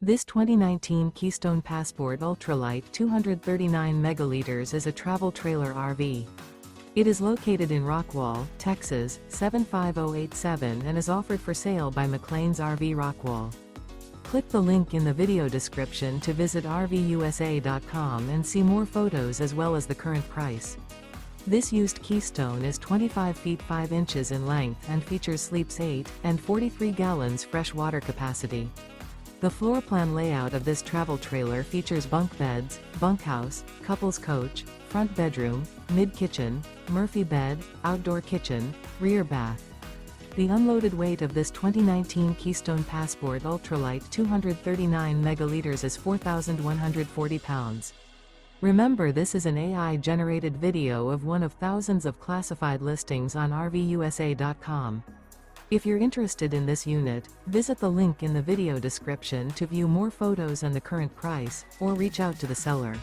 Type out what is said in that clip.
This 2019 Keystone Passport ULTRALITE 239 megaliters is a travel trailer RV. It is located in Rockwall, Texas, 75087 and is offered for sale by McClain's RV Rockwall. Click the link in the video description to visit RVUSA.com and see more photos as well as the current price. This used Keystone is 25 feet 5 inches in length and features sleeps 8 and 43 gallons fresh water capacity. The floor plan layout of this travel trailer features bunk beds, bunkhouse, couples coach, front bedroom, mid-kitchen, Murphy bed, outdoor kitchen, rear bath. The unloaded weight of this 2019 Keystone Passport ULTRALITE 239 megaliters is 4,140 pounds. Remember, this is an AI-generated video of one of thousands of classified listings on RVUSA.com. If you're interested in this unit, visit the link in the video description to view more photos and the current price, or reach out to the seller.